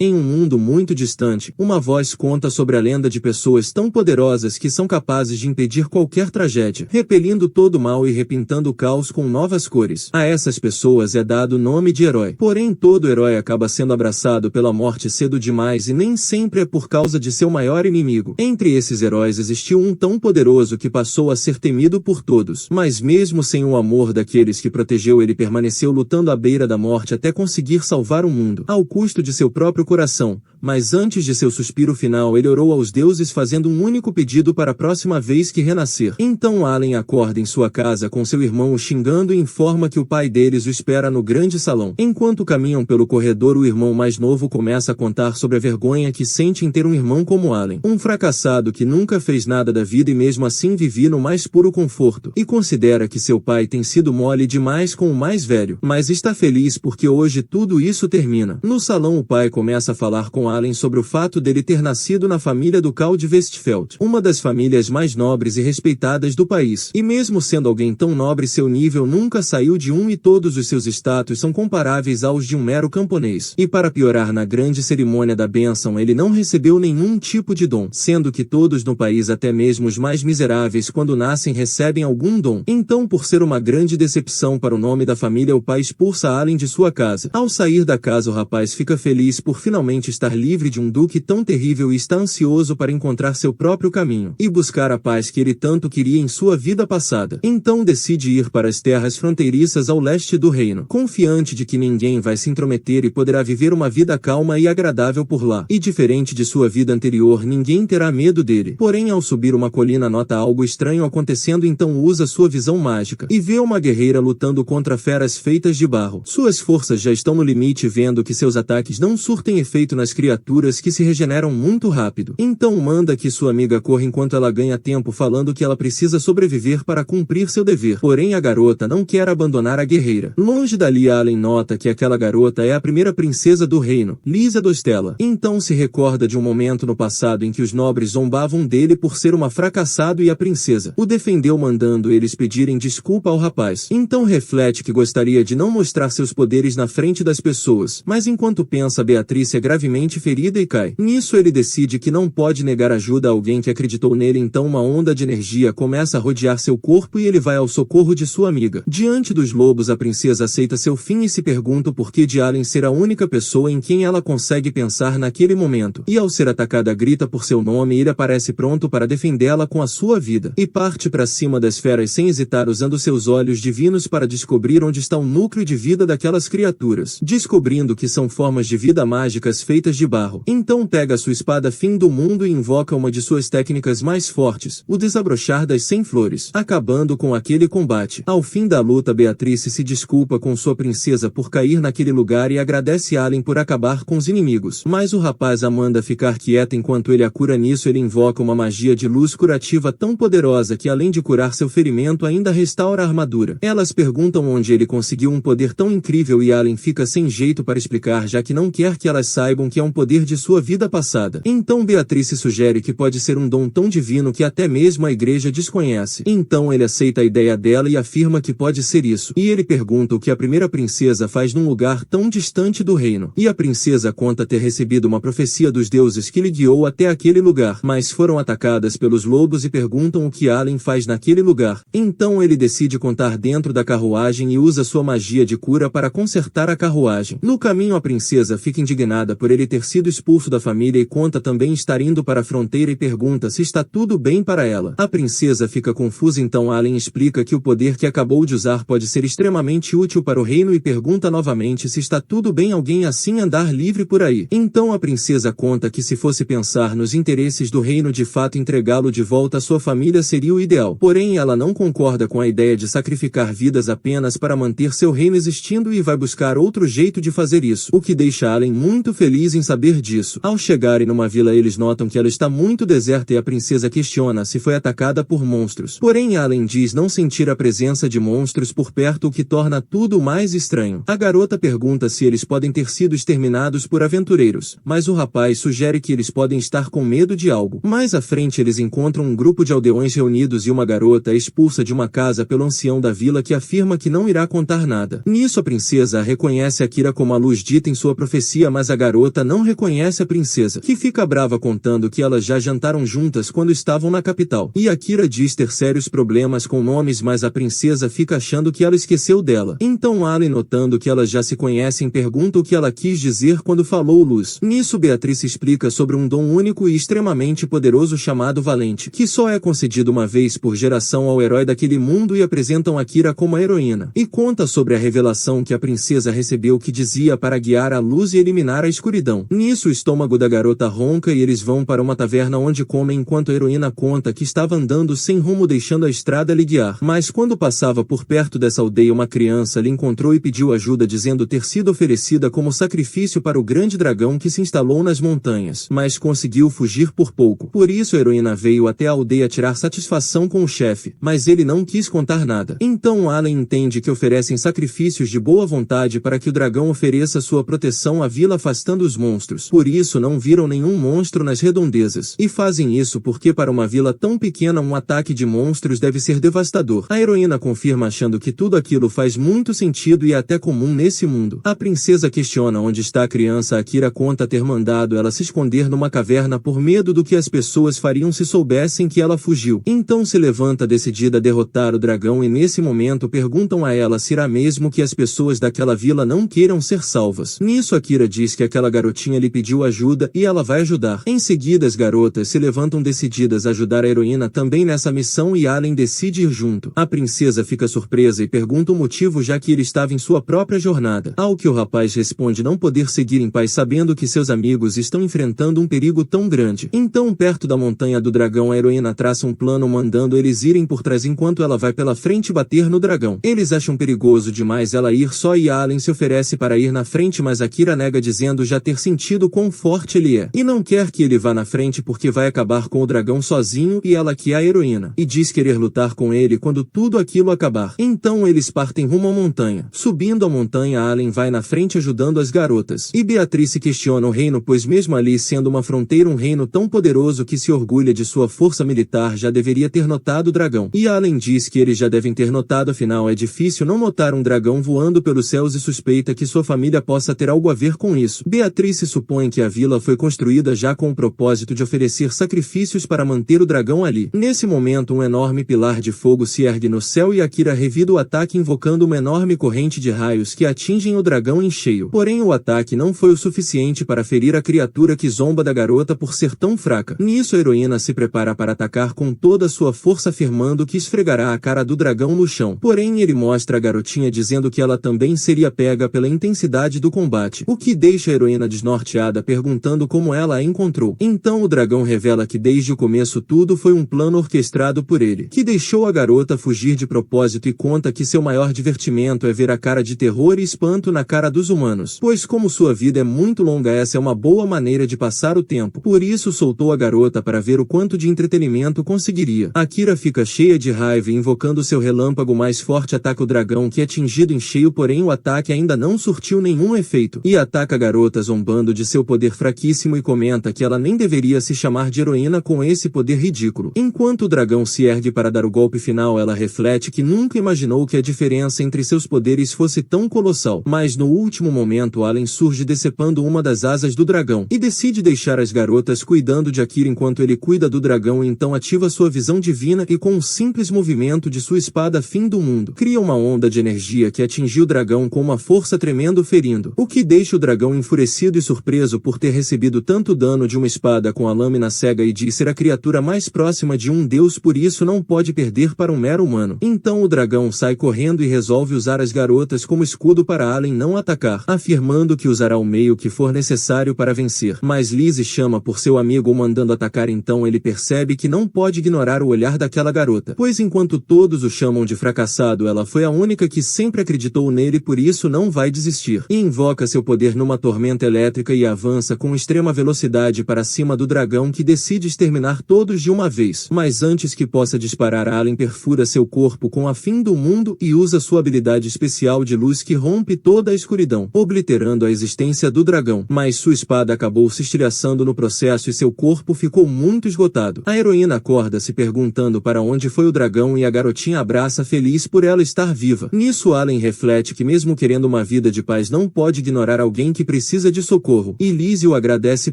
Em um mundo muito distante, uma voz conta sobre a lenda de pessoas tão poderosas que são capazes de impedir qualquer tragédia, repelindo todo o mal e repintando o caos com novas cores. A essas pessoas é dado o nome de herói. Porém, todo herói acaba sendo abraçado pela morte cedo demais e nem sempre é por causa de seu maior inimigo. Entre esses heróis existiu um tão poderoso que passou a ser temido por todos. Mas mesmo sem o amor daqueles que protegeu, ele permaneceu lutando à beira da morte até conseguir salvar o mundo, ao custo de seu próprio coração. Mas antes de seu suspiro final, ele orou aos deuses fazendo um único pedido para a próxima vez que renascer. Então Allen acorda em sua casa com seu irmão o xingando e informa que o pai deles o espera no grande salão. Enquanto caminham pelo corredor, o irmão mais novo começa a contar sobre a vergonha que sente em ter um irmão como Allen, um fracassado que nunca fez nada da vida e mesmo assim vivia no mais puro conforto, e considera que seu pai tem sido mole demais com o mais velho, mas está feliz porque hoje tudo isso termina. No salão, o pai começa a falar com Allen sobre o fato dele ter nascido na família ducal de Westpheld, uma das famílias mais nobres e respeitadas do país, e mesmo sendo alguém tão nobre, seu nível nunca saiu de e todos os seus status são comparáveis aos de um mero camponês. E para piorar, na grande cerimônia da bênção ele não recebeu nenhum tipo de dom, sendo que todos no país, até mesmo os mais miseráveis, quando nascem recebem algum dom. Então, por ser uma grande decepção para o nome da família, o pai expulsa Allen de sua casa. Ao sair da casa, o rapaz fica feliz por finalmente estar livre de um duque tão terrível e está ansioso para encontrar seu próprio caminho e buscar a paz que ele tanto queria em sua vida passada. Então decide ir para as terras fronteiriças ao leste do reino, confiante de que ninguém vai se intrometer e poderá viver uma vida calma e agradável por lá. E diferente de sua vida anterior, ninguém terá medo dele. Porém, ao subir uma colina, nota algo estranho acontecendo, então usa sua visão mágica e vê uma guerreira lutando contra feras feitas de barro. Suas forças já estão no limite, vendo que seus ataques não surtem efeito nas criaturas, que se regeneram muito rápido. Então manda que sua amiga corra enquanto ela ganha tempo, falando que ela precisa sobreviver para cumprir seu dever. Porém, a garota não quer abandonar a guerreira. Longe dali, Allen nota que aquela garota é a primeira princesa do reino, Lisa Dostella. Então se recorda de um momento no passado em que os nobres zombavam dele por ser uma fracassado e a princesa o defendeu, mandando eles pedirem desculpa ao rapaz. Então reflete que gostaria de não mostrar seus poderes na frente das pessoas, mas enquanto pensa, Beatrice é gravemente ferida e cai. Nisso ele decide que não pode negar ajuda a alguém que acreditou nele, então uma onda de energia começa a rodear seu corpo e ele vai ao socorro de sua amiga. Diante dos lobos, a princesa aceita seu fim e se pergunta o porquê de Allen ser a única pessoa em quem ela consegue pensar naquele momento. E ao ser atacada, grita por seu nome e ele aparece pronto para defendê-la com a sua vida. E parte para cima das feras sem hesitar, usando seus olhos divinos para descobrir onde está o núcleo de vida daquelas criaturas, descobrindo que são formas de vida mágicas feitas de barro. Então pega sua espada fim do mundo e invoca uma de suas técnicas mais fortes, o desabrochar das 100 flores, acabando com aquele combate. Ao fim da luta, Beatrice se desculpa com sua princesa por cair naquele lugar e agradece Allen por acabar com os inimigos. Mas o rapaz a manda ficar quieta enquanto ele a cura. Nisso ele invoca uma magia de luz curativa tão poderosa que, além de curar seu ferimento, ainda restaura a armadura. Elas perguntam onde ele conseguiu um poder tão incrível e Allen fica sem jeito para explicar, já que não quer que elas saibam que é um poder de sua vida passada. Então Beatrice sugere que pode ser um dom tão divino que até mesmo a igreja desconhece. Então ele aceita a ideia dela e afirma que pode ser isso. E ele pergunta o que a primeira princesa faz num lugar tão distante do reino. E a princesa conta ter recebido uma profecia dos deuses que lhe guiou até aquele lugar, mas foram atacadas pelos lobos e perguntam o que Allen faz naquele lugar. Então ele decide contar dentro da carruagem e usa sua magia de cura para consertar a carruagem. No caminho, a princesa fica indignada por ele ter sido expulso da família e conta também estar indo para a fronteira e pergunta se está tudo bem para ela. A princesa fica confusa, então Allen explica que o poder que acabou de usar pode ser extremamente útil para o reino e pergunta novamente se está tudo bem alguém assim andar livre por aí. Então a princesa conta que se fosse pensar nos interesses do reino, de fato entregá-lo de volta à sua família seria o ideal. Porém, ela não concorda com a ideia de sacrificar vidas apenas para manter seu reino existindo e vai buscar outro jeito de fazer isso, o que deixa Allen muito feliz em saber disso. Ao chegarem numa vila, eles notam que ela está muito deserta e a princesa questiona se foi atacada por monstros. Porém, Allen diz não sentir a presença de monstros por perto, o que torna tudo mais estranho. A garota pergunta se eles podem ter sido exterminados por aventureiros, mas o rapaz sugere que eles podem estar com medo de algo. Mais à frente, eles encontram um grupo de aldeões reunidos e uma garota é expulsa de uma casa pelo ancião da vila, que afirma que não irá contar nada. Nisso, a princesa reconhece Akira como a luz dita em sua profecia, mas a garota não não reconhece a princesa, que fica brava contando que elas já jantaram juntas quando estavam na capital. E Akira diz ter sérios problemas com nomes, mas a princesa fica achando que ela esqueceu dela. Então Allen, notando que elas já se conhecem, pergunta o que ela quis dizer quando falou luz. Nisso Beatriz explica sobre um dom único e extremamente poderoso chamado Valente, que só é concedido uma vez por geração ao herói daquele mundo, e apresentam Akira como a heroína. E conta sobre a revelação que a princesa recebeu, que dizia para guiar a luz e eliminar a escuridão. Nisso o estômago da garota ronca e eles vão para uma taverna onde comem, enquanto a heroína conta que estava andando sem rumo, deixando a estrada lhe guiar. Mas quando passava por perto dessa aldeia, uma criança lhe encontrou e pediu ajuda, dizendo ter sido oferecida como sacrifício para o grande dragão que se instalou nas montanhas, mas conseguiu fugir por pouco. Por isso a heroína veio até a aldeia tirar satisfação com o chefe, mas ele não quis contar nada. Então Allen entende que oferecem sacrifícios de boa vontade para que o dragão ofereça sua proteção à vila, afastando os monstros. Por isso não viram nenhum monstro nas redondezas. E fazem isso porque para uma vila tão pequena um ataque de monstros deve ser devastador. A heroína confirma, achando que tudo aquilo faz muito sentido e é até comum nesse mundo. A princesa questiona onde está a criança. Akira conta ter mandado ela se esconder numa caverna por medo do que as pessoas fariam se soubessem que ela fugiu. Então se levanta decidida a derrotar o dragão, e nesse momento perguntam a ela se irá mesmo que as pessoas daquela vila não queiram ser salvas. Nisso Akira diz que aquela garotinha lhe pediu ajuda e ela vai ajudar. Em seguida as garotas se levantam decididas a ajudar a heroína também nessa missão, e Allen decide ir junto. A princesa fica surpresa e pergunta o motivo, já que ele estava em sua própria jornada. Ao que o rapaz responde não poder seguir em paz, sabendo que seus amigos estão enfrentando um perigo tão grande. Então, perto da montanha do dragão, a heroína traça um plano, mandando eles irem por trás enquanto ela vai pela frente bater no dragão. Eles acham perigoso demais ela ir só, e Allen se oferece para ir na frente, mas Akira nega, dizendo já ter sentido quão forte ele é, e não quer que ele vá na frente porque vai acabar com o dragão sozinho, e ela, que é a heroína, e diz querer lutar com ele quando tudo aquilo acabar. Então eles partem rumo à montanha. Subindo a montanha, Allen vai na frente ajudando as garotas. E Beatriz se questiona o reino, pois mesmo ali sendo uma fronteira, um reino tão poderoso que se orgulha de sua força militar, já deveria ter notado o dragão. E Allen diz que eles já devem ter notado, afinal é difícil não notar um dragão voando pelos céus, e suspeita que sua família possa ter algo a ver com isso. Beatriz se supõe que a vila foi construída já com o propósito de oferecer sacrifícios para manter o dragão ali. Nesse momento um enorme pilar de fogo se ergue no céu e Akira revida o ataque, invocando uma enorme corrente de raios que atingem o dragão em cheio. Porém o ataque não foi o suficiente para ferir a criatura, que zomba da garota por ser tão fraca. Nisso a heroína se prepara para atacar com toda a sua força, afirmando que esfregará a cara do dragão no chão. Porém ele mostra a garotinha, dizendo que ela também seria pega pela intensidade do combate, o que deixa a heroína desnorteada, perguntando como ela a encontrou. Então o dragão revela que desde o começo tudo foi um plano orquestrado por ele, que deixou a garota fugir de propósito, e conta que seu maior divertimento é ver a cara de terror e espanto na cara dos humanos, pois como sua vida é muito longa, essa é uma boa maneira de passar o tempo. Por isso soltou a garota para ver o quanto de entretenimento conseguiria. Akira fica cheia de raiva e, invocando seu relâmpago mais forte, ataca o dragão, que é atingido em cheio, porém o ataque ainda não surtiu nenhum efeito, e ataca a garota zombando de seu poder fraquíssimo, e comenta que ela nem deveria se chamar de heroína com esse poder ridículo. Enquanto o dragão se ergue para dar o golpe final, ela reflete que nunca imaginou que a diferença entre seus poderes fosse tão colossal. Mas no último momento Allen surge decepando uma das asas do dragão, e decide deixar as garotas cuidando de Akira enquanto ele cuida do dragão, e então ativa sua visão divina e com um simples movimento de sua espada fim do mundo, cria uma onda de energia que atingiu o dragão com uma força tremenda, ferindo, o que deixa o dragão enfurecido e surpreso por ter recebido tanto dano de uma espada com a lâmina cega, e diz ser a criatura mais próxima de um deus, por isso não pode perder para um mero humano. Então o dragão sai correndo e resolve usar as garotas como escudo para Allen não atacar, afirmando que usará o meio que for necessário para vencer. Mas Lizzie chama por seu amigo, o mandando atacar. Então ele percebe que não pode ignorar o olhar daquela garota, pois enquanto todos o chamam de fracassado, ela foi a única que sempre acreditou nele, por isso não vai desistir. E invoca seu poder numa tormenta elétrica e avança com extrema velocidade para cima do dragão, que decide exterminar todos de uma vez. Mas antes que possa disparar, Allen perfura seu corpo com a fim do mundo e usa sua habilidade especial de luz, que rompe toda a escuridão, obliterando a existência do dragão. Mas sua espada acabou se estilhaçando no processo e seu corpo ficou muito esgotado. A heroína acorda se perguntando para onde foi o dragão, e a garotinha abraça feliz por ela estar viva. Nisso Allen reflete que mesmo querendo uma vida de paz não pode ignorar alguém que precisa de socorro. socorro, e Lizzie o agradece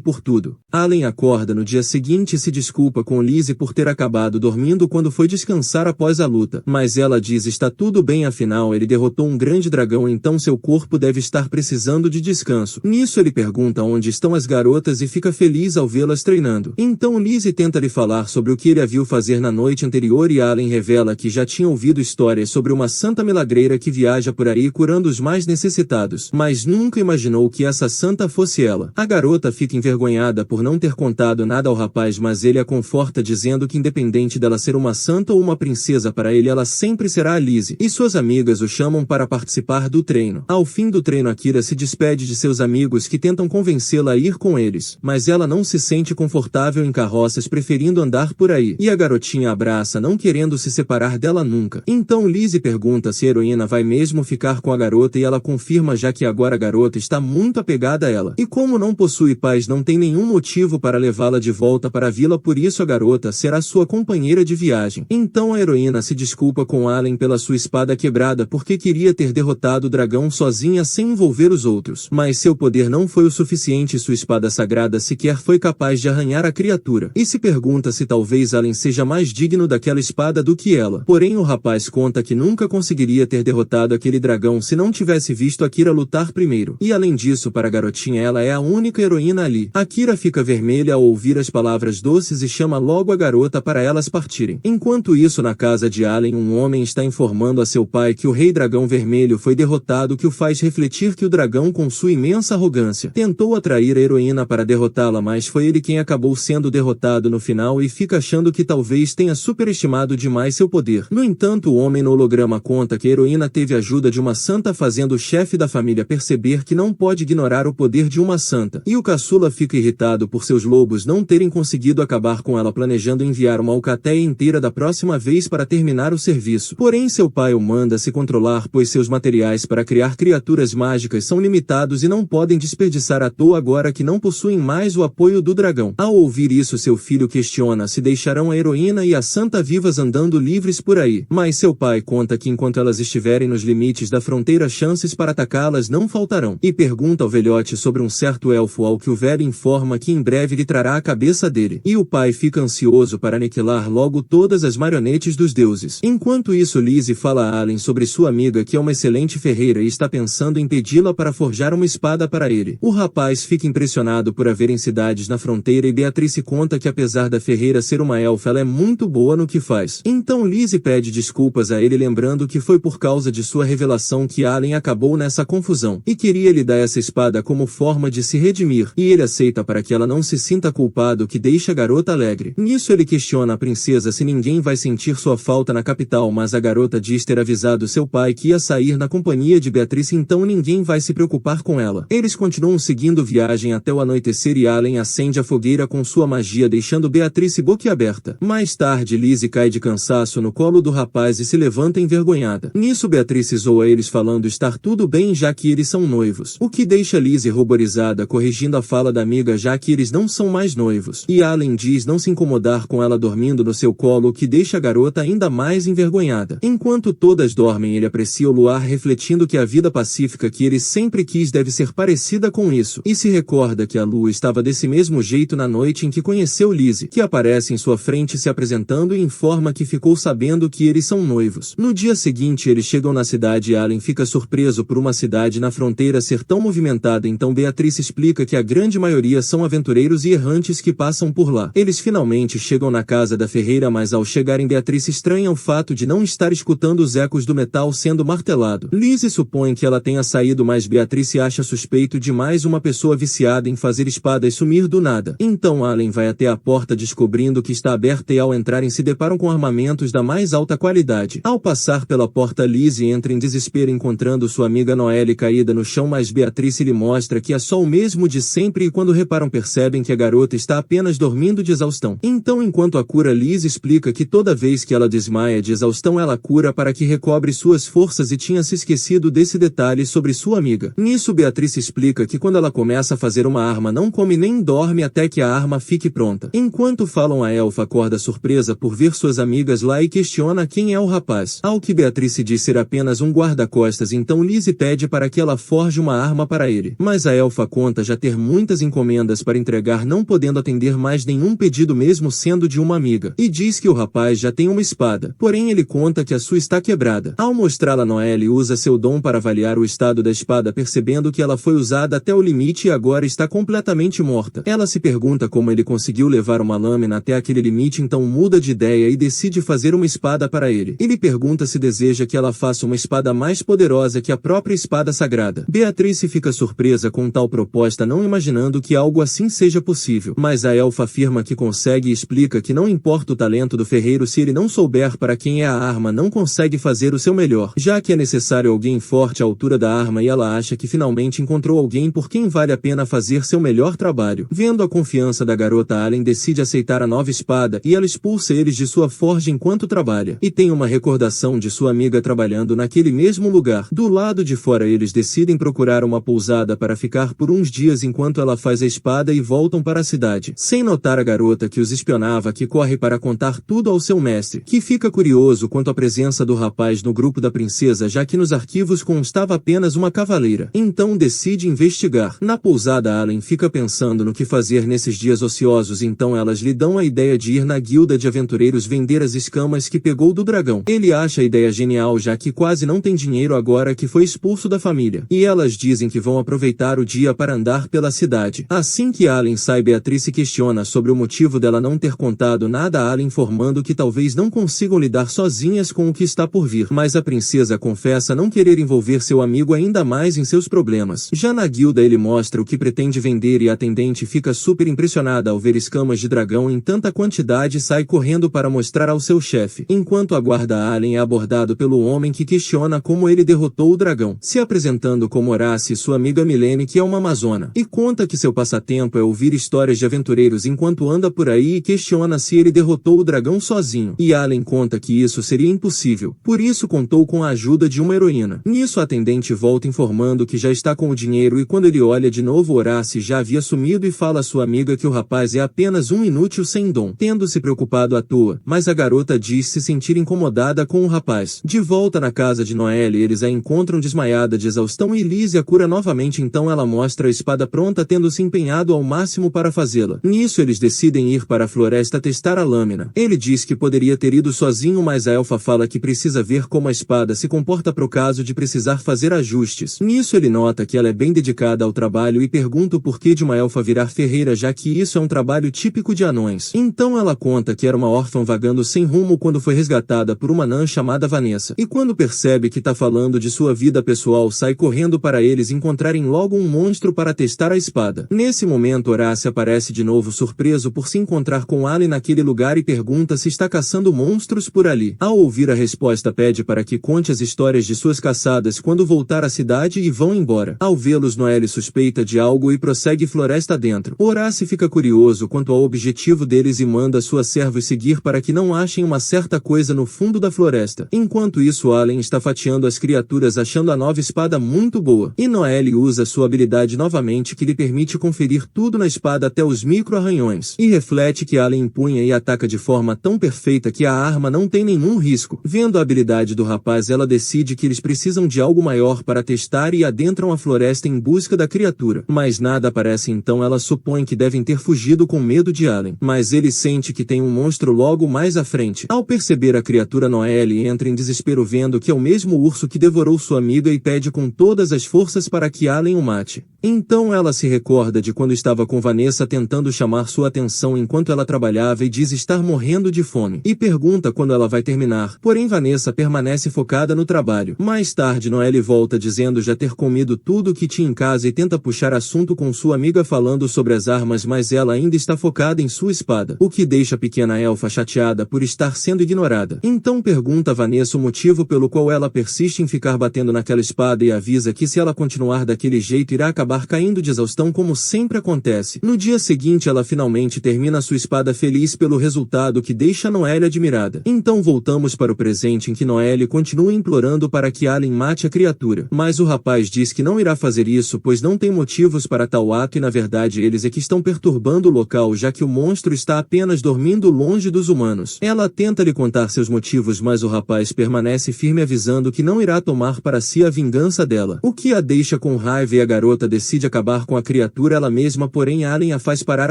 por tudo. Allen acorda no dia seguinte e se desculpa com Lizzie por ter acabado dormindo quando foi descansar após a luta, mas ela diz está tudo bem, afinal ele derrotou um grande dragão, então seu corpo deve estar precisando de descanso. Nisso ele pergunta onde estão as garotas e fica feliz ao vê-las treinando. Então Lizzie tenta lhe falar sobre o que ele a viu fazer na noite anterior e Allen revela que já tinha ouvido histórias sobre uma santa milagreira que viaja por aí curando os mais necessitados, mas nunca imaginou que essa santa fosse ela. A garota fica envergonhada por não ter contado nada ao rapaz, mas ele a conforta dizendo que independente dela ser uma santa ou uma princesa, para ele ela sempre será a Lizzie, e suas amigas o chamam para participar do treino. Ao fim do treino, Akira se despede de seus amigos que tentam convencê-la a ir com eles, mas ela não se sente confortável em carroças, preferindo andar por aí, e a garotinha abraça, não querendo se separar dela nunca. Então Lizzie pergunta se a heroína vai mesmo ficar com a garota e ela confirma, já que agora a garota está muito apegada a ela, e como não possui pais não tem nenhum motivo para levá-la de volta para a vila, por isso a garota será sua companheira de viagem. Então a heroína se desculpa com Allen pela sua espada quebrada porque queria ter derrotado o dragão sozinha sem envolver os outros, mas seu poder não foi o suficiente e sua espada sagrada sequer foi capaz de arranhar a criatura, e se pergunta se talvez Allen seja mais digno daquela espada do que ela. Porém o rapaz conta que nunca conseguiria ter derrotado aquele dragão se não tivesse visto Akira lutar primeiro, e além disso para a garotinha ela é a única heroína ali. Akira fica vermelha ao ouvir as palavras doces e chama logo a garota para elas partirem. Enquanto isso, na casa de Allen, um homem está informando a seu pai que o rei dragão vermelho foi derrotado, o que o faz refletir que o dragão, com sua imensa arrogância, tentou atrair a heroína para derrotá-la, mas foi ele quem acabou sendo derrotado no final e fica achando que talvez tenha superestimado demais seu poder. No entanto, o homem no holograma conta que a heroína teve ajuda de uma santa, fazendo o chefe da família perceber que não pode ignorar o poder de uma santa, e o caçula fica irritado por seus lobos não terem conseguido acabar com ela, planejando enviar uma alcateia inteira da próxima vez para terminar o serviço. Porém seu pai o manda se controlar, pois seus materiais para criar criaturas mágicas são limitados e não podem desperdiçar à toa agora que não possuem mais o apoio do dragão. Ao ouvir isso, seu filho questiona se deixarão a heroína e a santa vivas andando livres por aí, mas seu pai conta que enquanto elas estiverem nos limites da fronteira, chances para atacá-las não faltarão, e pergunta ao velhote sobre um certo elfo, ao que o velho informa que em breve lhe trará a cabeça dele, e o pai fica ansioso para aniquilar logo todas as marionetes dos deuses. Enquanto isso, Lizzie fala a Allen sobre sua amiga que é uma excelente ferreira e está pensando em pedi-la para forjar uma espada para ele. O rapaz fica impressionado por haverem cidades na fronteira e Beatrice conta que apesar da ferreira ser uma elfa, ela é muito boa no que faz. Então Lizzie pede desculpas a ele, lembrando que foi por causa de sua revelação que Allen acabou nessa confusão, e queria lhe dar essa espada como forma de se redimir, e ele aceita para que ela não se sinta culpado, o que deixa a garota alegre. Nisso ele questiona a princesa se ninguém vai sentir sua falta na capital, mas a garota diz ter avisado seu pai que ia sair na companhia de Beatrice, então ninguém vai se preocupar com ela. Eles continuam seguindo viagem até o anoitecer e Allen acende a fogueira com sua magia, deixando Beatrice boquiaberta. Mais tarde, Lizzie cai de cansaço no colo do rapaz e se levanta envergonhada. Nisso Beatrice zoa eles falando estar tudo bem já que eles são noivos, o que deixa Lizzie ruborizada, corrigindo a fala da amiga já que eles não são mais noivos, e Allen diz não se incomodar com ela dormindo no seu colo, o que deixa a garota ainda mais envergonhada. Enquanto todas dormem, ele aprecia o luar, refletindo que a vida pacífica que ele sempre quis deve ser parecida com isso, e se recorda que a lua estava desse mesmo jeito na noite em que conheceu Lizzie, que aparece em sua frente se apresentando e informa que ficou sabendo que eles são noivos. No dia seguinte eles chegam na cidade e Allen fica surpreso por uma cidade na fronteira ser tão movimentada, então Beatrice explica que a grande maioria são aventureiros e errantes que passam por lá. Eles finalmente chegam na casa da ferreira, mas ao chegarem Beatrice estranha o fato de não estar escutando os ecos do metal sendo martelado. Lizzie supõe que ela tenha saído, mas Beatrice acha suspeito demais uma pessoa viciada em fazer espadas sumir do nada. Então Allen vai até a porta descobrindo que está aberta e ao entrarem se deparam com armamentos da mais alta qualidade. Ao passar pela porta, Lizzie entra em desespero encontrando sua amiga Noelle caída no chão, mas Beatrice lhe mostra que é só o mesmo de sempre e quando reparam percebem que a garota está apenas dormindo de exaustão. Então enquanto a cura, Lizzie explica que toda vez que ela desmaia de exaustão ela cura para que recobre suas forças e tinha se esquecido desse detalhe sobre sua amiga. Nisso Beatrice explica que quando ela começa a fazer uma arma não come nem dorme até que a arma fique pronta. Enquanto falam, a elfa acorda surpresa por ver suas amigas lá e questiona quem é o rapaz, ao que Beatrice diz ser apenas um guarda-costas, então Lizzie pede para que ela forje uma arma para ele, mas a elfa elfa conta já ter muitas encomendas para entregar, não podendo atender mais nenhum pedido mesmo sendo de uma amiga, e diz que o rapaz já tem uma espada, porém ele conta que a sua está quebrada. Ao mostrá-la, Noelle usa seu dom para avaliar o estado da espada, percebendo que ela foi usada até o limite e agora está completamente morta. Ela se pergunta como ele conseguiu levar uma lâmina até aquele limite, então muda de ideia e decide fazer uma espada para ele. Ele pergunta se deseja que ela faça uma espada mais poderosa que a própria espada sagrada. Beatrice fica surpresa com tal proposta, não imaginando que algo assim seja possível, mas a elfa afirma que consegue e explica que não importa o talento do ferreiro, se ele não souber para quem é a arma, não consegue fazer o seu melhor, já que é necessário alguém forte à altura da arma, e ela acha que finalmente encontrou alguém por quem vale a pena fazer seu melhor trabalho. Vendo a confiança da garota, Allen decide aceitar a nova espada e ela expulsa eles de sua forja enquanto trabalha, e tem uma recordação de sua amiga trabalhando naquele mesmo lugar. Do lado de fora, eles decidem procurar uma pousada para ficar por uns dias enquanto ela faz a espada e voltam para a cidade, sem notar a garota que os espionava, que corre para contar tudo ao seu mestre, que fica curioso quanto à presença do rapaz no grupo da princesa, já que nos arquivos constava apenas uma cavaleira. Então decide investigar. Na pousada, Allen fica pensando no que fazer nesses dias ociosos, então elas lhe dão a ideia de ir na guilda de aventureiros vender as escamas que pegou do dragão. Ele acha a ideia genial, já que quase não tem dinheiro agora que foi expulso da família, e elas dizem que vão aproveitar o dia para andar pela cidade. Assim que Allen sai, Beatrice questiona sobre o motivo dela não ter contado nada a Allen, informando que talvez não consigam lidar sozinhas com o que está por vir, mas a princesa confessa não querer envolver seu amigo ainda mais em seus problemas. Já na guilda, ele mostra o que pretende vender e a atendente fica super impressionada ao ver escamas de dragão em tanta quantidade e sai correndo para mostrar ao seu chefe. Enquanto aguarda, Allen é abordado pelo homem que questiona como ele derrotou o dragão, se apresentando como Horace, sua amiga Milene, que é uma amazona, e conta que seu passatempo é ouvir histórias de aventureiros enquanto anda por aí, e questiona se ele derrotou o dragão sozinho. E Allen conta que isso seria impossível, por isso contou com a ajuda de uma heroína. Nisso, a atendente volta informando que já está com o dinheiro, e quando ele olha de novo, Horace já havia sumido e fala à sua amiga que o rapaz é apenas um inútil sem dom, tendo se preocupado à toa, mas a garota diz se sentir incomodada com o rapaz. De volta na casa de Noelle, eles a encontram desmaiada de exaustão e Lizzie a cura novamente, então ela mostra a espada pronta, tendo se empenhado ao máximo para fazê-la. Nisso, eles decidem ir para a floresta testar a lâmina. Ele diz que poderia ter ido sozinho, mas a elfa fala que precisa ver como a espada se comporta pro caso de precisar fazer ajustes. Nisso, ele nota que ela é bem dedicada ao trabalho e pergunta o porquê de uma elfa virar ferreira, já que isso é um trabalho típico de anões. Então ela conta que era uma órfã vagando sem rumo quando foi resgatada por uma anã chamada Vanessa, e quando percebe que tá falando de sua vida pessoal, sai correndo para eles encontrarem logo um monstro para testar a espada. Nesse momento, Horace aparece de novo, surpreso por se encontrar com Allen naquele lugar, e pergunta se está caçando monstros por ali. Ao ouvir a resposta, pede para que conte as histórias de suas caçadas quando voltar à cidade, e vão embora. Ao vê-los, Noelle suspeita de algo e prossegue floresta dentro. Horace fica curioso quanto ao objetivo deles e manda suas servos seguir para que não achem uma certa coisa no fundo da floresta. Enquanto isso, Allen está fatiando as criaturas, achando a nova espada muito boa, e Noelle usa sua habilidade novamente, que lhe permite conferir tudo na espada até os micro-arranhões, e reflete que Allen empunha e ataca de forma tão perfeita que a arma não tem nenhum risco. Vendo a habilidade do rapaz, ela decide que eles precisam de algo maior para testar e adentram a floresta em busca da criatura, mas nada aparece, então ela supõe que devem ter fugido com medo de Allen, mas ele sente que tem um monstro logo mais à frente. Ao perceber a criatura, Noelle entra em desespero vendo que é o mesmo urso que devorou sua amiga e pede com todas as forças para que Allen o mate. Então ela se recorda de quando estava com Vanessa tentando chamar sua atenção enquanto ela trabalhava e diz estar morrendo de fome, e pergunta quando ela vai terminar, porém Vanessa permanece focada no trabalho. Mais tarde, Noelle volta dizendo já ter comido tudo que tinha em casa e tenta puxar assunto com sua amiga falando sobre as armas, mas ela ainda está focada em sua espada, o que deixa a pequena elfa chateada por estar sendo ignorada. Então pergunta a Vanessa o motivo pelo qual ela persiste em ficar batendo naquela espada e avisa que se ela continuar daquele jeito irá acabar caindo de exaustão, como sempre acontece. No dia seguinte, ela finalmente termina sua espada, feliz pelo resultado, que deixa Noelle admirada. Então voltamos para o presente, em que Noelle continua implorando para que Allen mate a criatura, mas o rapaz diz que não irá fazer isso pois não tem motivos para tal ato, e na verdade eles é que estão perturbando o local, já que o monstro está apenas dormindo longe dos humanos. Ela tenta lhe contar seus motivos, mas o rapaz permanece firme, avisando que não irá tomar para si a vingança dela, o que a deixa com raiva, e a garota garota decide acabar com a criatura ela mesma, porém Allen a faz parar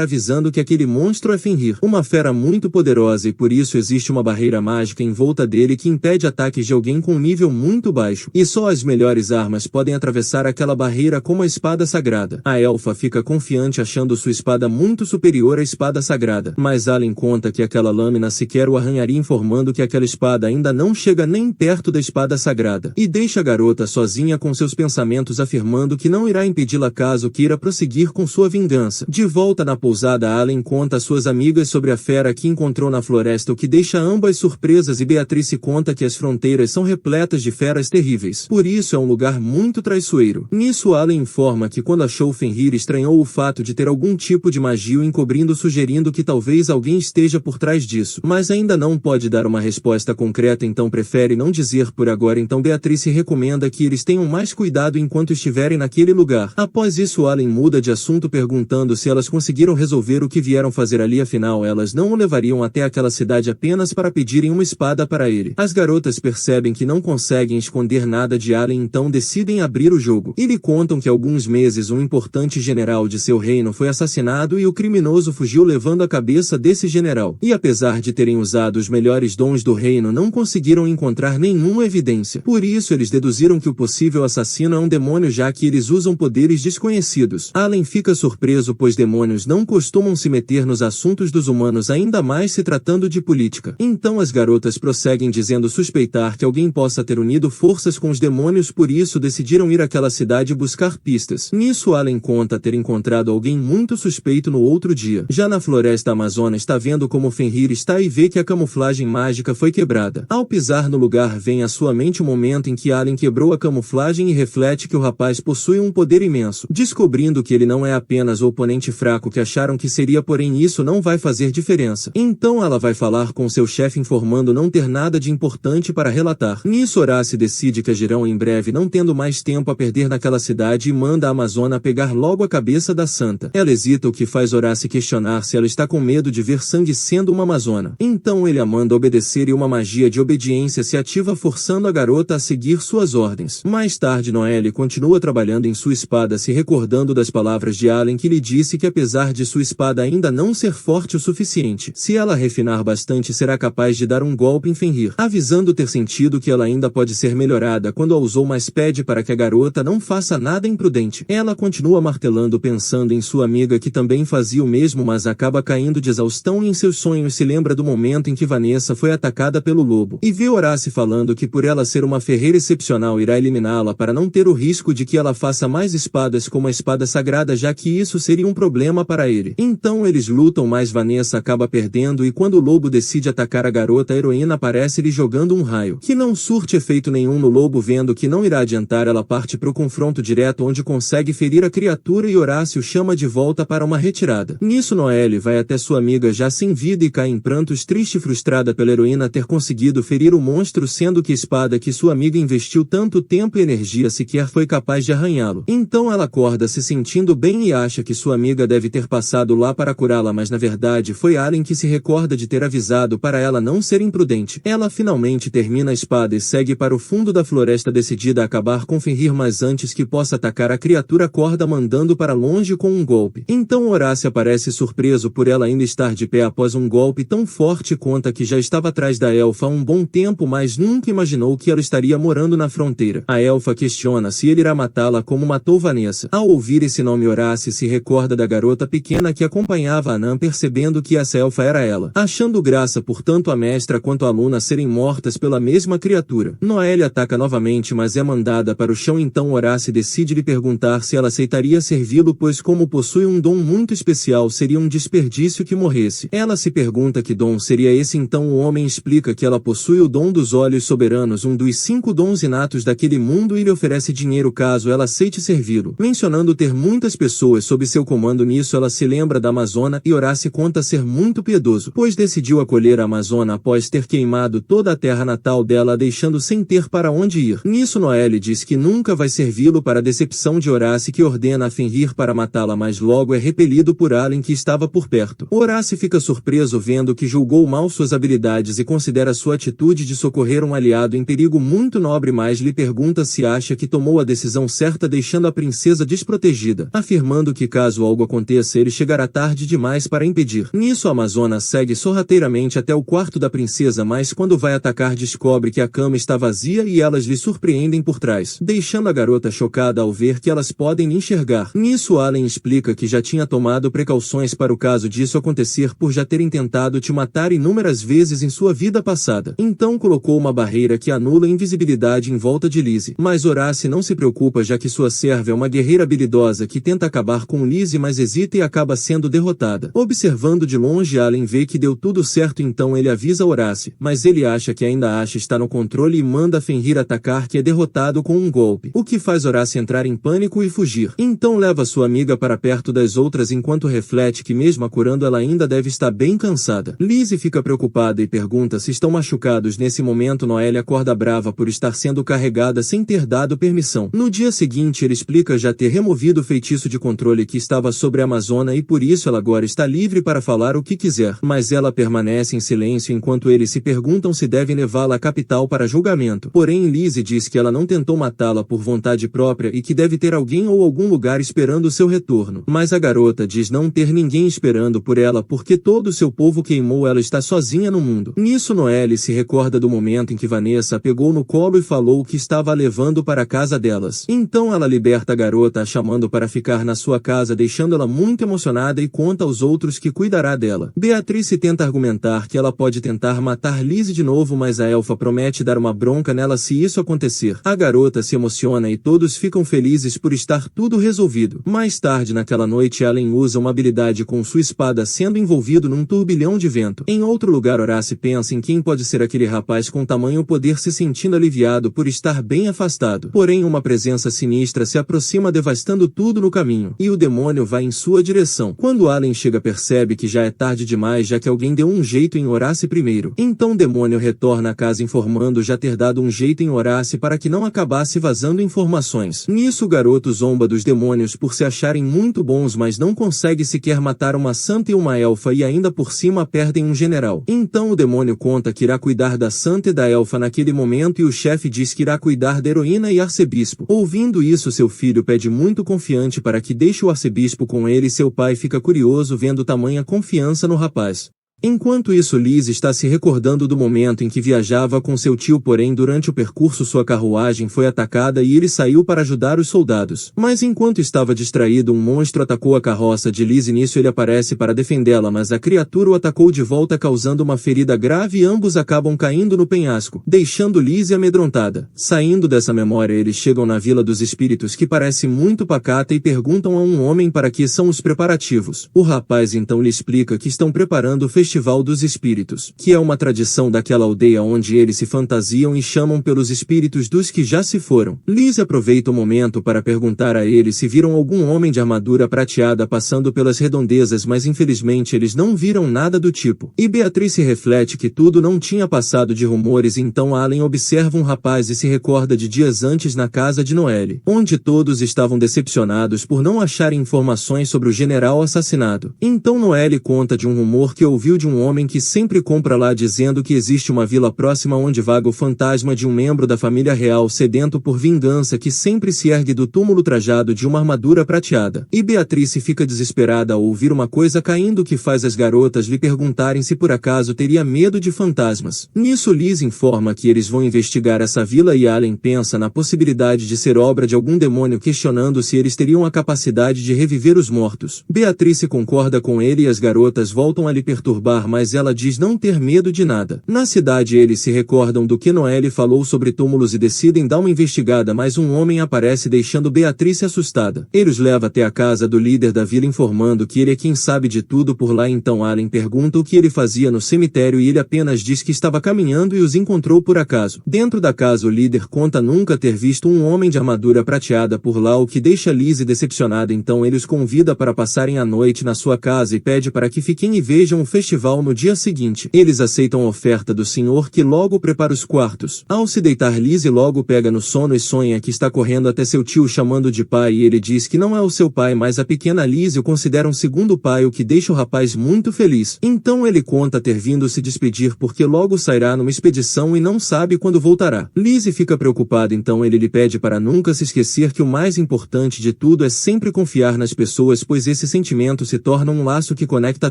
avisando que aquele monstro é Fenrir, uma fera muito poderosa, e por isso existe uma barreira mágica em volta dele que impede ataques de alguém com um nível muito baixo, e só as melhores armas podem atravessar aquela barreira, como a espada sagrada. A elfa fica confiante achando sua espada muito superior à espada sagrada, mas Allen conta que aquela lâmina sequer o arranharia, informando que aquela espada ainda não chega nem perto da espada sagrada, e deixa a garota sozinha com seus pensamentos, afirmando que não irá impedi-la caso queira prosseguir com sua vingança. De volta na pousada, Allen conta a suas amigas sobre a fera que encontrou na floresta, o que deixa ambas surpresas, e Beatrice conta que as fronteiras são repletas de feras terríveis, por isso é um lugar muito traiçoeiro. Nisso Allen informa que quando achou Fenrir estranhou o fato de ter algum tipo de magia o encobrindo, sugerindo que talvez alguém esteja por trás disso, mas ainda não pode dar uma resposta concreta, então prefere não dizer por agora. Então Beatrice recomenda que eles tenham mais cuidado enquanto estiverem naquele lugar. Após isso Allen muda de assunto, perguntando se elas conseguiram resolver o que vieram fazer ali, afinal elas não o levariam até aquela cidade apenas para pedirem uma espada para ele. As garotas percebem que não conseguem esconder nada de Allen, então decidem abrir o jogo, e lhe contam que há alguns meses um importante general de seu reino foi assassinado e o criminoso fugiu levando a cabeça desse general, e apesar de terem usado os melhores dons do reino não conseguiram encontrar nenhuma evidência. Por isso eles deduziram que o possível assassino é um demônio, já que eles usam poderes desconhecidos. Allen fica surpreso, pois demônios não costumam se meter nos assuntos dos humanos, ainda mais se tratando de política. Então as garotas prosseguem dizendo suspeitar que alguém possa ter unido forças com os demônios, por isso decidiram ir àquela cidade buscar pistas. Nisso Allen conta ter encontrado alguém muito suspeito no outro dia. Já na floresta amazônica está vendo como Fenrir está e vê que a camuflagem mágica foi quebrada. Ao pisar no lugar vem à sua mente o momento em que Allen quebrou a camuflagem e reflete que o rapaz possui um poder imenso, descobrindo que ele não é apenas o oponente fraco que acharam que seria, porém isso não vai fazer diferença. Então ela vai falar com seu chefe, informando não ter nada de importante para relatar. Nisso Horácio decide que agirão em breve, não tendo mais tempo a perder naquela cidade, e manda a Amazona pegar logo a cabeça da santa. Ela hesita, o que faz Horácio questionar se ela está com medo de ver sangue sendo uma amazona. Então ele a manda obedecer e uma magia de obediência se ativa, forçando a garota a seguir suas ordens. Mais tarde Noelle continua trabalhando em sua espada, se recordando das palavras de Allen, que lhe disse que apesar de sua espada ainda não ser forte o suficiente, se ela refinar bastante será capaz de dar um golpe em Fenrir, avisando ter sentido que ela ainda pode ser melhorada quando a usou, mas pede para que a garota não faça nada imprudente. Ela continua martelando, pensando em sua amiga que também fazia o mesmo, mas acaba caindo de exaustão e em seus sonhos se lembra do momento em que Vanessa foi atacada pelo lobo, e vê Horácio falando que por ela ser uma ferreira excepcional irá eliminá-la para não ter o risco de que ela faça mais espadas como a espada sagrada, já que isso seria um problema para ele. Então eles lutam, mas Vanessa acaba perdendo, e quando o lobo decide atacar a garota, a heroína aparece lhe jogando um raio, que não surte efeito nenhum no lobo. Vendo que não irá adiantar, ela parte para o confronto direto, onde consegue ferir a criatura e Horácio chama de volta para uma retirada. Nisso Noelle vai até sua amiga já sem vida e cai em prantos, triste e frustrada pela heroína ter conseguido ferir o monstro, sendo que a espada que sua amiga investiu tanto tempo e energia sequer foi capaz de arranhá-lo. Então ela acorda se sentindo bem e acha que sua amiga deve ter passado lá para curá-la, mas na verdade foi Allen que se recorda de ter avisado para ela não ser imprudente. Ela finalmente termina a espada e segue para o fundo da floresta, decidida a acabar com Fenrir, mas antes que possa atacar a criatura acorda mandando para longe com um golpe. Então Horácio aparece surpreso por ela ainda estar de pé após um golpe tão forte, e conta que já estava atrás da elfa há um bom tempo, mas nunca imaginou que ela estaria morando na fronteira. A elfa questiona se ele irá matá-la como matou Vanessa. Ao ouvir esse nome, Horácio se recorda da garota pequena que acompanhava Anã, percebendo que essa elfa era ela, achando graça por tanto a mestra quanto a aluna serem mortas pela mesma criatura. Noelle ataca novamente, mas é mandada para o chão, então Horácio decide lhe perguntar se ela aceitaria servi-lo, pois como possui um dom muito especial seria um desperdício que morresse. Ela se pergunta que dom seria esse, então o homem explica que ela possui o dom dos olhos soberanos, um dos 5 dons inatos daquele mundo, e lhe oferece dinheiro caso ela aceite servi-lo, mencionando ter muitas pessoas sob seu comando. Nisso ela se lembra da Amazona, e Horácio conta ser muito piedoso, pois decidiu acolher a Amazona após ter queimado toda a terra natal dela, deixando sem ter para onde ir. Nisso Noelle diz que nunca vai servi-lo, para a decepção de Horácio, que ordena a Fenrir para matá-la, mas logo é repelido por Allen, que estava por perto. Horácio fica surpreso vendo que julgou mal suas habilidades e considera sua atitude de socorrer um aliado em perigo muito nobre, mas lhe pergunta se acha que tomou a decisão certa, deixando princesa desprotegida, afirmando que caso algo aconteça ele chegará tarde demais para impedir. Nisso a Amazona segue sorrateiramente até o quarto da princesa, mas quando vai atacar descobre que a cama está vazia e elas lhe surpreendem por trás, deixando a garota chocada ao ver que elas podem lhe enxergar. Nisso Allen explica que já tinha tomado precauções para o caso disso acontecer por já terem tentado te matar inúmeras vezes em sua vida passada. Então colocou uma barreira que anula a invisibilidade em volta de Lizzie. Mas Horace não se preocupa, já que sua serva é uma guerreira habilidosa que tenta acabar com Lizzie, mas hesita e acaba sendo derrotada. Observando de longe, Allen vê que deu tudo certo, então ele avisa Horace, mas ele acha que ainda está no controle e manda Fenrir atacar, que é derrotado com um golpe, o que faz Horace entrar em pânico e fugir. Então leva sua amiga para perto das outras enquanto reflete que mesmo a curando ela ainda deve estar bem cansada. Lizzie fica preocupada e pergunta se estão machucados. Nesse momento Noelle acorda brava por estar sendo carregada sem ter dado permissão. No dia seguinte ele explica já ter removido o feitiço de controle que estava sobre a Amazona e por isso ela agora está livre para falar o que quiser, mas ela permanece em silêncio enquanto eles se perguntam se devem levá-la à capital para julgamento. Porém Lizzie diz que ela não tentou matá-la por vontade própria e que deve ter alguém ou algum lugar esperando seu retorno. Mas a garota diz não ter ninguém esperando por ela porque todo o seu povo queimou, ela está sozinha no mundo. Nisso Noelle se recorda do momento em que Vanessa a pegou no colo e falou que estava a levando para a casa delas. Então ela liberta a garota, a chamando para ficar na sua casa, deixando ela muito emocionada e conta aos outros que cuidará dela. Beatrice tenta argumentar que ela pode tentar matar Lizzie de novo, mas a elfa promete dar uma bronca nela se isso acontecer. A garota se emociona e todos ficam felizes por estar tudo resolvido. Mais tarde naquela noite Allen usa uma habilidade com sua espada, sendo envolvido num turbilhão de vento. Em outro lugar Horace pensa em quem pode ser aquele rapaz com tamanho poder, se sentindo aliviado por estar bem afastado. Porém uma presença sinistra se aproxima, devastando tudo no caminho, e o demônio vai em sua direção. Quando Allen chega percebe que já é tarde demais, já que alguém deu um jeito em Horace primeiro. Então o demônio retorna à casa informando já ter dado um jeito em Horace para que não acabasse vazando informações. Nisso o garoto zomba dos demônios por se acharem muito bons, mas não consegue sequer matar uma santa e uma elfa e ainda por cima perdem um general. Então o demônio conta que irá cuidar da santa e da elfa naquele momento e o chefe diz que irá cuidar da heroína e arcebispo. Ouvindo isso seu filho pede muito confiante para que deixe o arcebispo com ele e seu pai fica curioso vendo tamanha confiança no rapaz. Enquanto isso Liz está se recordando do momento em que viajava com seu tio, porém durante o percurso sua carruagem foi atacada e ele saiu para ajudar os soldados. Mas enquanto estava distraído um monstro atacou a carroça de Liz e nisso ele aparece para defendê-la, mas a criatura o atacou de volta causando uma ferida grave e ambos acabam caindo no penhasco, deixando Liz amedrontada. Saindo dessa memória eles chegam na Vila dos Espíritos, que parece muito pacata, e perguntam a um homem para que são os preparativos. O rapaz então lhe explica que estão preparando o Festival dos Espíritos, que é uma tradição daquela aldeia onde eles se fantasiam e chamam pelos espíritos dos que já se foram. Liz aproveita o momento para perguntar a eles se viram algum homem de armadura prateada passando pelas redondezas, mas infelizmente eles não viram nada do tipo. E Beatrice reflete que tudo não tinha passado de rumores, então Allen observa um rapaz e se recorda de dias antes na casa de Noelle, onde todos estavam decepcionados por não acharem informações sobre o general assassinado. Então Noelle conta de um rumor que ouviu de um homem que sempre compra lá, dizendo que existe uma vila próxima onde vaga o fantasma de um membro da família real sedento por vingança que sempre se ergue do túmulo trajado de uma armadura prateada. E Beatrice fica desesperada ao ouvir uma coisa caindo que faz as garotas lhe perguntarem se por acaso teria medo de fantasmas. Nisso Liz informa que eles vão investigar essa vila e Allen pensa na possibilidade de ser obra de algum demônio, questionando se eles teriam a capacidade de reviver os mortos. Beatrice concorda com ele e as garotas voltam a lhe perturbar, mas ela diz não ter medo de nada. Na cidade eles se recordam do que Noelle falou sobre túmulos e decidem dar uma investigada, mas um homem aparece deixando Beatrice assustada. Ele os leva até a casa do líder da vila informando que ele é quem sabe de tudo por lá. Então Allen pergunta o que ele fazia no cemitério e ele apenas diz que estava caminhando e os encontrou por acaso. Dentro da casa o líder conta nunca ter visto um homem de armadura prateada por lá, o que deixa Liz decepcionada. Então ele os convida para passarem a noite na sua casa e pede para que fiquem e vejam o festival festival no dia seguinte. Eles aceitam a oferta do senhor, que logo prepara os quartos. Ao se deitar, Lizzie logo pega no sono e sonha que está correndo até seu tio chamando de pai, e ele diz que não é o seu pai, mas a pequena Lizzie o considera um segundo pai, o que deixa o rapaz muito feliz. Então ele conta ter vindo se despedir porque logo sairá numa expedição e não sabe quando voltará. Lizzie fica preocupada, então ele lhe pede para nunca se esquecer que o mais importante de tudo é sempre confiar nas pessoas, pois esse sentimento se torna um laço que conecta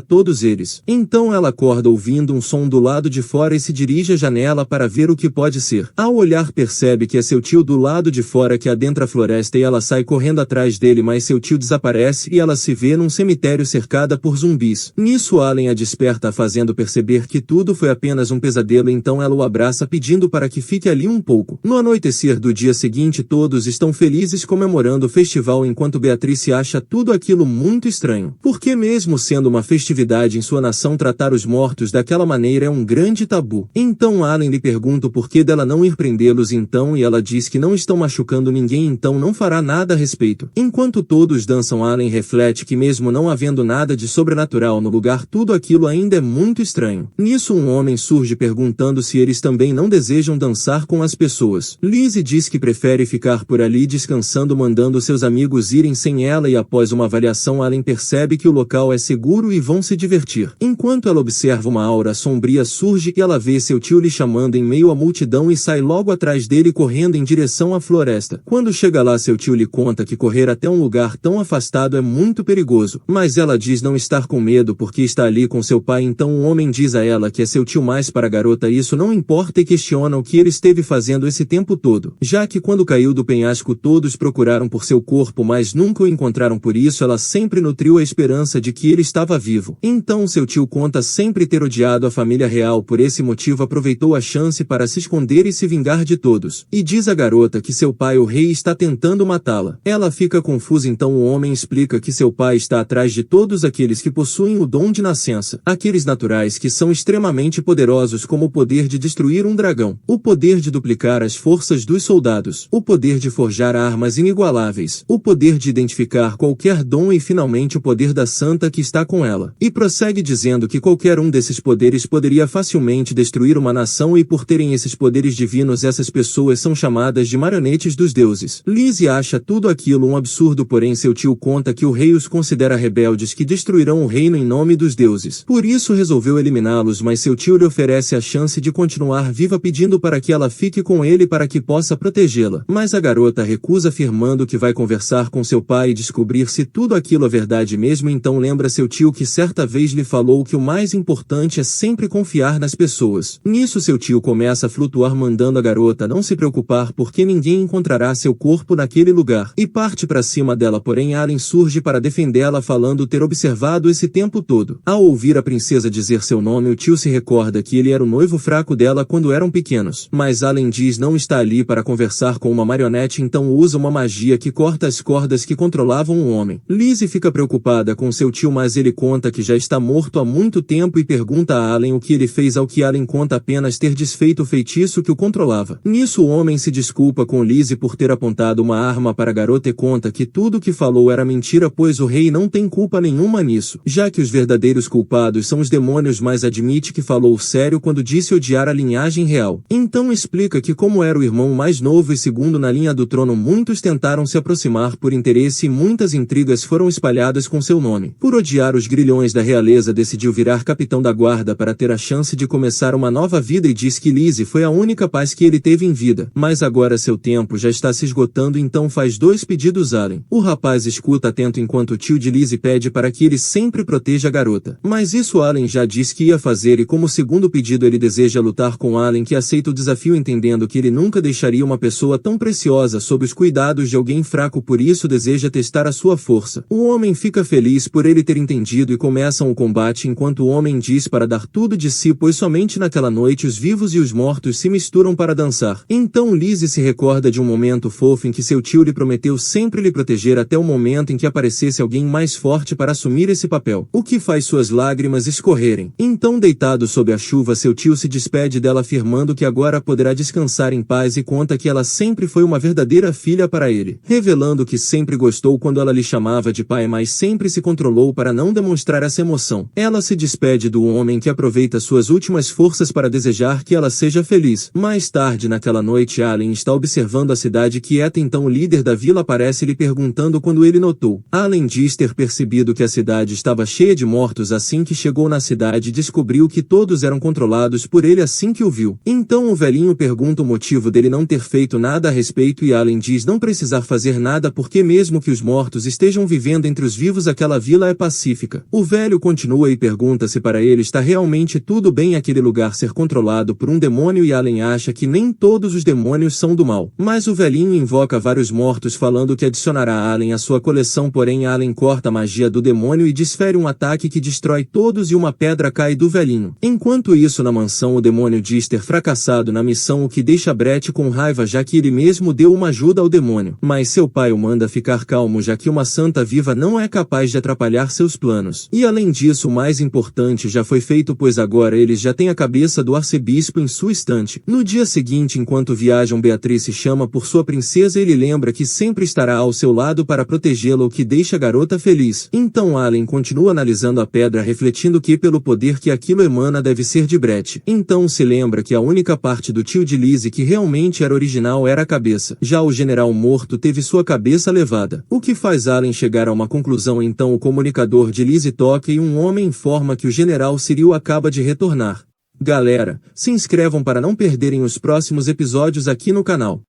todos eles. Então ela acorda ouvindo um som do lado de fora e se dirige à janela para ver o que pode ser. Ao olhar, percebe que é seu tio do lado de fora que adentra a floresta, e ela sai correndo atrás dele, mas seu tio desaparece e ela se vê num cemitério cercada por zumbis. Nisso, Allen a desperta, fazendo perceber que tudo foi apenas um pesadelo, então ela o abraça pedindo para que fique ali um pouco. No anoitecer do dia seguinte, todos estão felizes comemorando o festival, enquanto Beatrice acha tudo aquilo muito estranho. Porque mesmo sendo uma festividade em sua nação, tratar os mortos daquela maneira é um grande tabu. Então Allen lhe pergunta o porquê dela não ir prendê-los então, e ela diz que não estão machucando ninguém, então não fará nada a respeito. Enquanto todos dançam, Allen reflete que mesmo não havendo nada de sobrenatural no lugar, tudo aquilo ainda é muito estranho. Nisso um homem surge perguntando se eles também não desejam dançar com as pessoas. Lizzie diz que prefere ficar por ali descansando, mandando seus amigos irem sem ela, e após uma avaliação Allen percebe que o local é seguro e vão se divertir. Enquanto ela observa, uma aura sombria surge e ela vê seu tio lhe chamando em meio à multidão e sai logo atrás dele correndo em direção à floresta. Quando chega lá, seu tio lhe conta que correr até um lugar tão afastado é muito perigoso, mas ela diz não estar com medo porque está ali com seu pai. Então o homem diz a ela que é seu tio, mas para a garota isso não importa e questiona o que ele esteve fazendo esse tempo todo, já que quando caiu do penhasco todos procuraram por seu corpo, mas nunca o encontraram. Por isso ela sempre nutriu a esperança de que ele estava vivo. Então seu tio conta sempre ter odiado a família real, por esse motivo aproveitou a chance para se esconder e se vingar de todos, e diz à garota que seu pai, o rei, está tentando matá-la. Ela fica confusa, então o homem explica que seu pai está atrás de todos aqueles que possuem o dom de nascença, aqueles naturais que são extremamente poderosos, como o poder de destruir um dragão, o poder de duplicar as forças dos soldados, o poder de forjar armas inigualáveis, o poder de identificar qualquer dom e finalmente o poder da santa que está com ela. E prossegue dizendo que qualquer um desses poderes poderia facilmente destruir uma nação, e por terem esses poderes divinos essas pessoas são chamadas de marionetes dos deuses. Lizzie acha tudo aquilo um absurdo, porém seu tio conta que o rei os considera rebeldes que destruirão o reino em nome dos deuses. Por isso resolveu eliminá-los, mas seu tio lhe oferece a chance de continuar viva, pedindo para que ela fique com ele para que possa protegê-la. Mas a garota recusa, afirmando que vai conversar com seu pai e descobrir se tudo aquilo é verdade mesmo. Então lembra seu tio que certa vez lhe falou que o mais importante é sempre confiar nas pessoas. Nisso seu tio começa a flutuar, mandando a garota não se preocupar porque ninguém encontrará seu corpo naquele lugar, e parte para cima dela, porém Allen surge para defendê-la, falando ter observado esse tempo todo. Ao ouvir a princesa dizer seu nome, o tio se recorda que ele era o noivo fraco dela quando eram pequenos, mas Allen diz não está ali para conversar com uma marionete, então usa uma magia que corta as cordas que controlavam o homem. Lizzie fica preocupada com seu tio, mas ele conta que já está morto há muito tempo e pergunta a Allen o que ele fez, ao que Allen conta apenas ter desfeito o feitiço que o controlava. Nisso o homem se desculpa com Lizzie por ter apontado uma arma para a garota e conta que tudo o que falou era mentira, pois o rei não tem culpa nenhuma nisso, já que os verdadeiros culpados são os demônios, mas admite que falou sério quando disse odiar a linhagem real. Então explica que como era o irmão mais novo e segundo na linha do trono, muitos tentaram se aproximar por interesse e muitas intrigas foram espalhadas com seu nome. Por odiar os grilhões da realeza, decidiu virar capitão da guarda para ter a chance de começar uma nova vida, e diz que Lizzie foi a única paz que ele teve em vida, mas agora seu tempo já está se esgotando, então faz 2 pedidos a Allen. O rapaz escuta atento enquanto o tio de Lizzie pede para que ele sempre proteja a garota, mas isso Allen já disse que ia fazer, e como segundo pedido ele deseja lutar com Allen, que aceita o desafio entendendo que ele nunca deixaria uma pessoa tão preciosa sob os cuidados de alguém fraco, por isso deseja testar a sua força. O homem fica feliz por ele ter entendido e começam o combate, enquanto o homem diz para dar tudo de si, pois somente naquela noite os vivos e os mortos se misturam para dançar. Então Lizzie se recorda de um momento fofo em que seu tio lhe prometeu sempre lhe proteger até o momento em que aparecesse alguém mais forte para assumir esse papel, o que faz suas lágrimas escorrerem. Então, deitado sob a chuva, seu tio se despede dela, afirmando que agora poderá descansar em paz, e conta que ela sempre foi uma verdadeira filha para ele, revelando que sempre gostou quando ela lhe chamava de pai, mas sempre se controlou para não demonstrar essa emoção. Ela se se despede do homem que aproveita suas últimas forças para desejar que ela seja feliz. Mais tarde naquela noite Allen está observando a cidade quieta, então o líder da vila aparece lhe perguntando quando ele notou. Allen diz ter percebido que a cidade estava cheia de mortos. Assim que chegou na cidade descobriu que todos eram controlados por ele assim que o viu. Então o velhinho pergunta o motivo dele não ter feito nada a respeito e Allen diz não precisar fazer nada porque mesmo que os mortos estejam vivendo entre os vivos aquela vila é pacífica. O velho continua e pergunta se para ele está realmente tudo bem aquele lugar ser controlado por um demônio e Allen acha que nem todos os demônios são do mal. Mas o velhinho invoca vários mortos falando que adicionará Allen à sua coleção, porém Allen corta a magia do demônio e desfere um ataque que destrói todos e uma pedra cai do velhinho. Enquanto isso na mansão o demônio diz ter fracassado na missão, o que deixa Brett com raiva já que ele mesmo deu uma ajuda ao demônio. Mas seu pai o manda ficar calmo já que uma santa viva não é capaz de atrapalhar seus planos. E além disso o mais importante já foi feito, pois agora eles já têm a cabeça do arcebispo em sua estante. No dia seguinte, enquanto viajam, Beatrice chama por sua princesa e ele lembra que sempre estará ao seu lado para protegê-la, o que deixa a garota feliz. Então Allen continua analisando a pedra, refletindo que pelo poder que aquilo emana deve ser de Brett. Então se lembra que a única parte do tio de Lizzie que realmente era original era a cabeça. Já o general morto teve sua cabeça levada. O que faz Allen chegar a uma conclusão. Então o comunicador de Lizzie toca e um homem informa que o general Cyril acaba de retornar. Galera, se inscrevam para não perderem os próximos episódios aqui no canal.